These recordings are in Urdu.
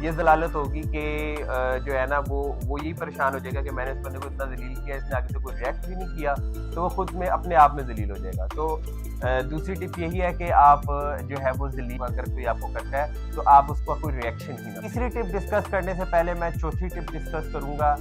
یہ ضلالت ہوگی کہ جو ہے نا وہ یہی پریشان ہو جائے گا کہ میں نے اس بندے کو اتنا ذلیل کیا، اس نے آگے سے کوئی ریئیکٹ بھی نہیں کیا، تو وہ خود میں اپنے آپ میں ذلیل ہو جائے گا۔ تو دوسری ٹپ یہی ہے کہ آپ جو ہے وہ ذلیل اگر کوئی آپ کو کرتا ہے تو آپ اس کو کوئی ریئیکشن ہی نہ۔ تیسری ٹپ ڈسکس کرنے سے پہلے میں چوتھی ٹپ ڈسکس کروں گا،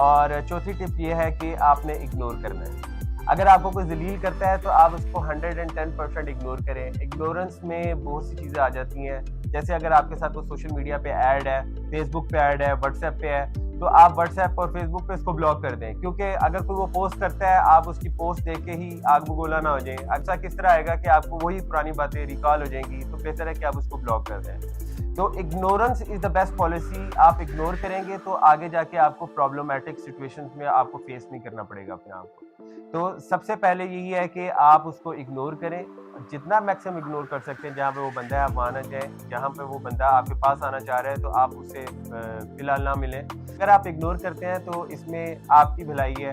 اور چوتھی ٹپ یہ ہے کہ آپ نے اگنور کرنا ہے۔ اگر آپ کو کوئی ذلیل کرتا ہے تو آپ اس کو 110% اگنور کریں۔ اگنورنس میں بہت سی چیزیں آ جاتی ہیں، جیسے اگر آپ کے ساتھ کوئی سوشل میڈیا پہ ایڈ ہے، فیس بک پہ ایڈ ہے، واٹس ایپ پہ ہے، تو آپ واٹس ایپ اور فیس بک پہ اس کو بلاک کر دیں، کیونکہ اگر کوئی وہ پوسٹ کرتا ہے آپ اس کی پوسٹ دیکھ کے ہی آگ بگولا نہ ہو جائیں۔ اچھا کس طرح آئے گا کہ آپ کو وہی پرانی باتیں ریکال ہو جائیں گی، تو بہتر ہے کہ آپ اس کو بلاک کر دیں۔ تو ignorance is the best policy. آپ اگنور کریں گے تو آگے جا کے آپ کو پرابلمٹک سچویشنز میں آپ کو فیس نہیں کرنا پڑے گا اپنے آپ کو۔ تو سب سے پہلے یہی ہے کہ آپ اس کو اگنور کریں، جتنا میکسیمم اگنور کر سکتے ہیں۔ جہاں پہ وہ بندہ ہے آپ وہاں نہ جائیں، جہاں پہ وہ بندہ آپ کے پاس آنا چاہ رہا ہے تو آپ اس سے فی الحال نہ ملیں۔ اگر آپ اگنور کرتے ہیں تو اس میں آپ کی بھلائی ہے،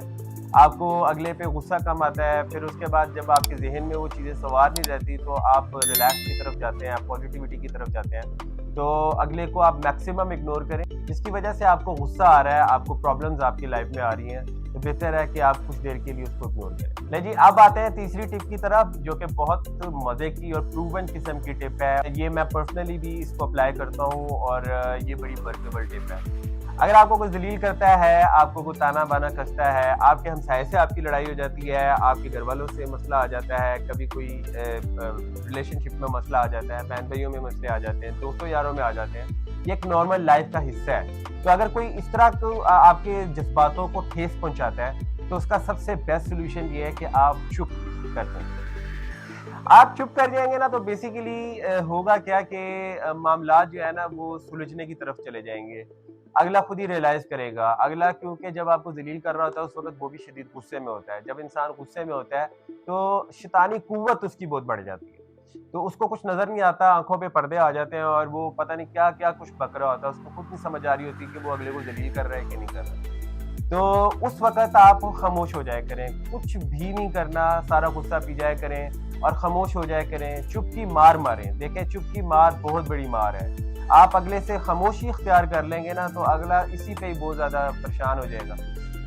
آپ کو اگلے پہ غصہ کم آتا ہے، پھر اس کے بعد جب آپ کے ذہن میں وہ چیزیں سوار نہیں رہتی تو آپ ریلیکس کی طرف جاتے ہیں، آپ پازیٹیوٹی کی طرف جاتے ہیں۔ تو اگلے کو آپ میکسیمم اگنور کریں، جس کی وجہ سے آپ کو غصہ آ رہا ہے، آپ کو پرابلمز آپ کی لائف میں آ رہی ہیں، تو بہتر ہے کہ آپ کچھ دیر کے لیے اس کو اگنور کریں۔ لے جی اب آتے ہیں تیسری ٹپ کی طرف، جو کہ بہت مزے کی اور پروون قسم کی ٹپ ہے۔ یہ میں پرسنلی بھی اس کو اپلائی کرتا ہوں اور یہ بڑی ورکیبل ٹپ ہے۔ اگر آپ کو کوئی ذلیل کرتا ہے، آپ کو کوئی تانا بانا کستا ہے، آپ کے ہمسائے سے آپ کی لڑائی ہو جاتی ہے، آپ کے گھر والوں سے مسئلہ آ جاتا ہے، کبھی کوئی ریلیشن شپ میں مسئلہ آ جاتا ہے، بہن بھائیوں میں مسئلے آ جاتے ہیں، دوستوں یاروں میں آ جاتے ہیں، یہ ایک نارمل لائف کا حصہ ہے۔ تو اگر کوئی اس طرح کو آپ کے جذباتوں کو ٹھیس پہنچاتا ہے تو اس کا سب سے بیسٹ سولوشن یہ ہے کہ آپ چپ کر دیں۔ آپ چپ کر جائیں گے نا تو بیسیکلی ہوگا کیا کہ معاملات جو ہے نا وہ سلجھنے کی طرف چلے جائیں گے۔ اگلا خود ہی ریئلائز کرے گا، اگلا کیونکہ جب آپ کو ذلیل کر رہا ہوتا ہے اس وقت وہ بھی شدید غصے میں ہوتا ہے۔ جب انسان غصے میں ہوتا ہے تو شیطانی قوت اس کی بہت بڑھ جاتی ہے، تو اس کو کچھ نظر نہیں آتا، آنکھوں پہ پردے آ جاتے ہیں اور وہ پتہ نہیں کیا کیا کچھ بک رہا ہوتا ہے، اس کو خود نہیں سمجھ آ رہی ہوتی کہ وہ اگلے کو ذلیل کر رہا ہے کہ نہیں کر رہا۔ تو اس وقت آپ خاموش ہو جائے کریں، کچھ بھی نہیں کرنا، سارا غصہ پی جائے کریں اور خاموش ہو جائے کریں، چپ کی مار ماریں۔ دیکھیں چپ کی مار بہت بڑی مار ہے۔ آپ اگلے سے خاموشی اختیار کر لیں گے نا تو اگلا اسی پہ ہی بہت زیادہ پریشان ہو جائے گا۔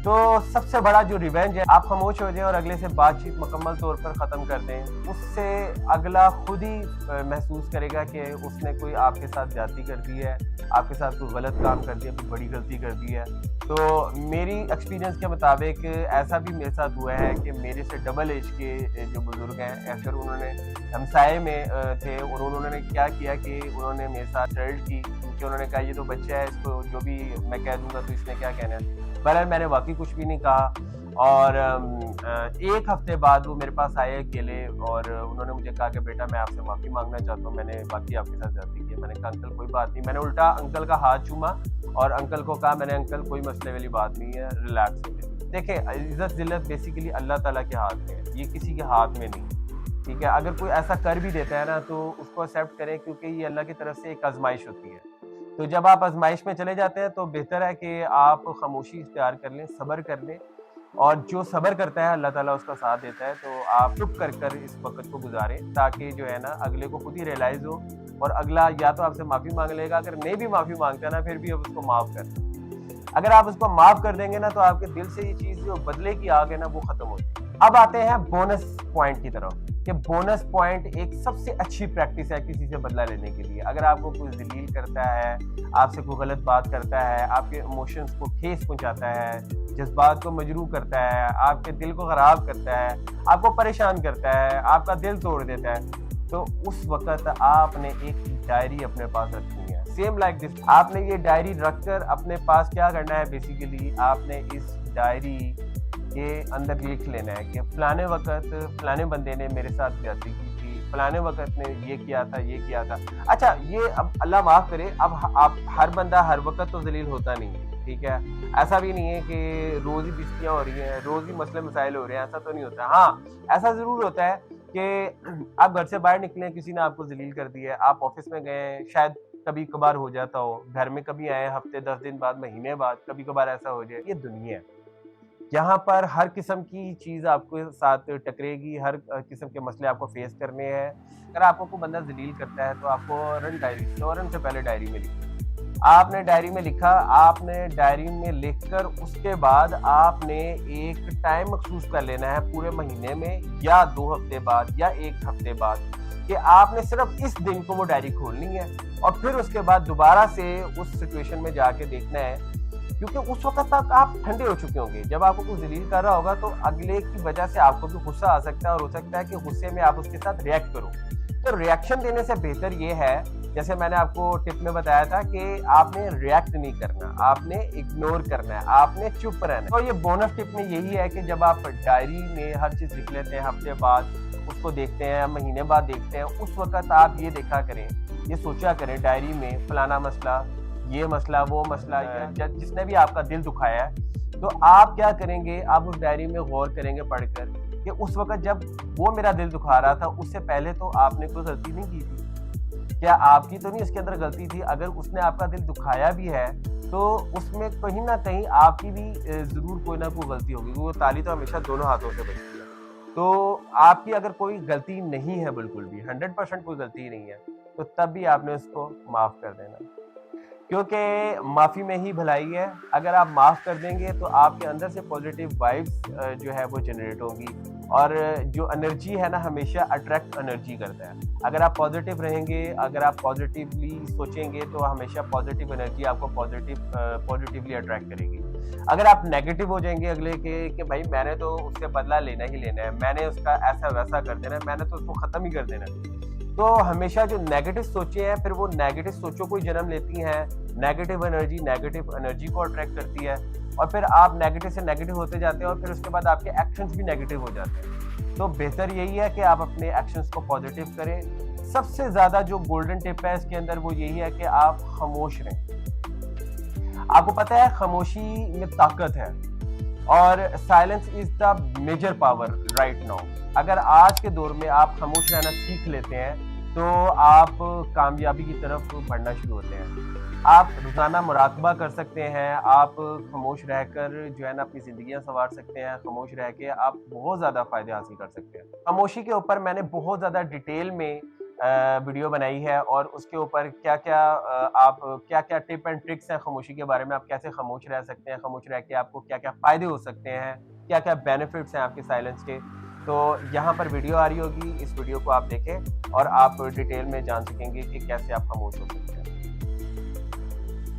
تو سب سے بڑا جو ریونج ہے، آپ خاموش ہو جائیں اور اگلے سے بات چیت مکمل طور پر ختم کر دیں، اس سے اگلا خود ہی محسوس کرے گا کہ اس نے کوئی آپ کے ساتھ زیادتی کر دی ہے، آپ کے ساتھ کوئی غلط کام کر دیا، کوئی بڑی غلطی کر دی ہے۔ تو میری ایکسپیرینس کے مطابق ایسا بھی میرے ساتھ ہوا ہے کہ میرے سے ڈبل ایج کے جو بزرگ ہیں، ایسے انہوں نے ہمسائے میں تھے اور انہوں نے کیا کیا کہ انہوں نے میرے ساتھ ٹریڈ کی، کیونکہ انہوں نے کہا یہ تو بچہ ہے، اس کو جو بھی میں کہہ دوں گا تو اس نے کیا کہنا ہے۔ بہرحال میں نے واقعی کچھ بھی نہیں کہا، اور ایک ہفتے بعد وہ میرے پاس آئے اکیلے اور انہوں نے مجھے کہا کہ بیٹا میں آپ سے معافی مانگنا چاہتا ہوں، میں نے باقی آپ کے ساتھ زیادتی کی۔ میں نے کہا انکل کوئی بات نہیں، میں نے الٹا انکل کا ہاتھ چوما اور انکل کو کہا میں نے انکل کوئی مسئلے والی بات نہیں ہے، ریلیکس ہو جائے۔ دیکھیں عزت ذلت بیسیکلی اللہ تعالیٰ کے ہاتھ میں ہے، یہ کسی کے ہاتھ میں نہیں، ٹھیک ہے۔ اگر کوئی ایسا کر بھی دیتا ہے نا تو اس کو ایکسیپٹ کریں، کیونکہ یہ اللہ کی طرف سے ایک آزمائش ہوتی ہے۔ تو جب آپ آزمائش میں چلے جاتے ہیں تو بہتر ہے کہ آپ خاموشی اختیار کر لیں، صبر کر لیں، اور جو صبر کرتا ہے اللہ تعالیٰ اس کا ساتھ دیتا ہے۔ تو آپ چپ کر کر اس وقت کو گزاریں تاکہ جو ہے نا اگلے کو خود ہی ریئلائز ہو، اور اگلا یا تو آپ سے معافی مانگ لے گا، اگر نہیں بھی معافی مانگتا ہے نا پھر بھی آپ اس کو معاف کر دیں۔ اگر آپ اس کو معاف کر دیں گے نا تو آپ کے دل سے یہ چیز جو بدلے کی آگ ہے نا وہ ختم ہو جائے گی۔ اب آتے ہیں بونس پوائنٹ کی طرف، کہ بونس پوائنٹ ایک سب سے اچھی پریکٹس ہے کسی سے بدلہ لینے کے لیے۔ اگر آپ کو کوئی ذلیل کرتا ہے، آپ سے کوئی غلط بات کرتا ہے، آپ کے ایموشنز کو ٹھیس پہنچاتا ہے، جذبات کو مجروح کرتا ہے، آپ کے دل کو خراب کرتا ہے، آپ کو پریشان کرتا ہے، آپ کا دل توڑ دیتا ہے، تو اس وقت آپ نے ایک ڈائری اپنے پاس رکھنی ہے، سیم لائک دس۔ آپ نے یہ ڈائری رکھ کر اپنے پاس کیا کرنا ہے، بیسیکلی آپ نے اس ڈائری کے اندر لکھ لینا ہے کہ فلانے وقت فلانے بندے نے میرے ساتھ زیادتی کی تھی، فلانے وقت نے یہ کیا تھا، یہ کیا تھا۔ اچھا یہ اب اللہ معاف کرے، اب آپ ہر بندہ ہر وقت تو ذلیل ہوتا نہیں ہے، ٹھیک ہے۔ ایسا بھی نہیں ہے کہ روز ہی بستیاں ہو رہی ہیں، روز ہی مسئلے مسائل ہو رہے ہیں، ایسا تو نہیں ہوتا۔ ہاں ایسا ضرور ہوتا ہے کہ آپ گھر سے باہر نکلیں، کسی نے آپ کو ذلیل کر دی ہے، آپ آفس میں گئے، شاید کبھی کبھار ہو جاتا ہو، گھر میں کبھی آئے ہفتے 10 دن بعد، مہینے بعد کبھی کبھار ایسا ہو جائے۔ یہ دنیا ہے، یہاں پر ہر قسم کی چیز آپ کے ساتھ ٹکرے گی، ہر قسم کے مسئلے آپ کو فیس کرنے ہیں۔ اگر آپ کو کوئی بندہ ذلیل کرتا ہے تو آپ کو فوراً سے پہلے ڈائری میں لکھیں آپ نے ڈائری میں لکھا، آپ نے ڈائری میں لکھ کر اس کے بعد آپ نے ایک ٹائم مخصوص کر لینا ہے پورے مہینے میں یا 2 ہفتے بعد یا 1 ہفتے بعد، کہ آپ نے صرف اس دن کو وہ ڈائری کھولنی ہے اور پھر اس کے بعد دوبارہ سے اس سچویشن میں جا کے دیکھنا ہے، کیونکہ اس وقت تک آپ ٹھنڈے ہو چکے ہوں گے۔ جب آپ کو کوئی ذلیل کر رہا ہوگا تو اگلے کی وجہ سے آپ کو بھی غصہ آ سکتا ہے اور ہو سکتا ہے کہ غصے میں آپ اس کے ساتھ ریئیکٹ کرو۔ تو ریئیکشن دینے سے بہتر یہ ہے، جیسے میں نے آپ کو ٹپ میں بتایا تھا، کہ آپ نے ریئیکٹ نہیں کرنا، آپ نے اگنور کرنا ہے، آپ نے چپ رہنا ہے۔ تو یہ بونس ٹپ میں یہی ہے کہ جب آپ ڈائری میں ہر چیز لکھ لیتے ہیں، ہفتے بعد اس کو دیکھتے ہیں، مہینے بعد دیکھتے ہیں، اس وقت آپ یہ دیکھا کریں، یہ سوچا کریں ڈائری میں فلانا مسئلہ، یہ مسئلہ، وہ مسئلہ، جس نے بھی آپ کا دل دکھایا ہے، تو آپ کیا کریں گے، آپ اس ڈائری میں غور کریں گے پڑھ کر کہ اس وقت جب وہ میرا دل دکھا رہا تھا اس سے پہلے تو آپ نے کوئی غلطی نہیں کی تھی، کیا آپ کی تو نہیں اس کے اندر غلطی تھی؟ اگر اس نے آپ کا دل دکھایا بھی ہے تو اس میں کہیں نہ کہیں آپ کی بھی ضرور کوئی نہ کوئی غلطی ہوگی، وہ تالی تو ہمیشہ دونوں ہاتھوں سے بجتی ہے۔ تو آپ کی اگر کوئی غلطی نہیں ہے، بالکل بھی 100% کوئی غلطی نہیں ہے، تو تب بھی آپ نے اس کو معاف کر دینا، کیونکہ معافی میں ہی بھلائی ہے۔ اگر آپ معاف کر دیں گے تو آپ کے اندر سے پازیٹیو وائبس جو ہے وہ جنریٹ ہوں گی، اور جو انرجی ہے نا، ہمیشہ اٹریکٹ انرجی کرتا ہے۔ اگر آپ پازیٹیو رہیں گے، اگر آپ پازیٹیولی سوچیں گے تو ہمیشہ پازیٹیو انرجی آپ کو پازیٹیولی اٹریکٹ کرے گی۔ اگر آپ نیگیٹو ہو جائیں گے اگلے کے کہ بھائی میں نے تو اس سے بدلہ لینا ہی لینا ہے، میں نے اس کا ایسا ویسا کر دینا ہے، میں نے تو اس کو ختم ہی کر دینا ہے، تو ہمیشہ جو نیگیٹو سوچیں ہیں پھر وہ نیگیٹو سوچوں کو جنم لیتی ہیں، نیگیٹو انرجی کو اٹریکٹ کرتی ہے، اور پھر آپ نیگیٹو سے نیگیٹو ہوتے جاتے ہیں، اور پھر اس کے بعد آپ کے ایکشنز بھی نیگیٹو ہو جاتے ہیں۔ تو بہتر یہی ہے کہ آپ اپنے ایکشنز کو پازیٹیو کریں۔ سب سے زیادہ جو گولڈن ٹپ ہے اس کے اندر وہ یہی ہے کہ آپ خاموش رہیں۔ آپ کو پتہ ہے خاموشی میں طاقت ہے، اور silence is the major power right now. اگر آج کے دور میں آپ خاموش رہنا سیکھ لیتے ہیں تو آپ کامیابی کی طرف بڑھنا شروع ہوتے ہیں۔ آپ روزانہ مراقبہ کر سکتے ہیں، آپ خاموش رہ کر جو ہے نا اپنی زندگیاں سنوار سکتے ہیں، خاموش رہ کے آپ بہت زیادہ فائدے حاصل کر سکتے ہیں۔ خاموشی کے اوپر میں نے بہت زیادہ ڈیٹیل میں ویڈیو بنائی ہے، اور اس کے اوپر کیا کیا ٹپ اینڈ ٹرکس ہیں خاموشی کے بارے میں، آپ کیسے خاموش رہ سکتے ہیں، خاموش رہ کے آپ کو کیا کیا فائدے ہو سکتے ہیں، کیا کیا بینیفٹس ہیں آپ کے سائلنس کے، تو یہاں پر ویڈیو آ رہی ہوگی، اس ویڈیو کو آپ دیکھیں اور آپ ڈیٹیل میں جان سکیں گے کہ کیسے آپ خاموش ہو سکتے ہیں۔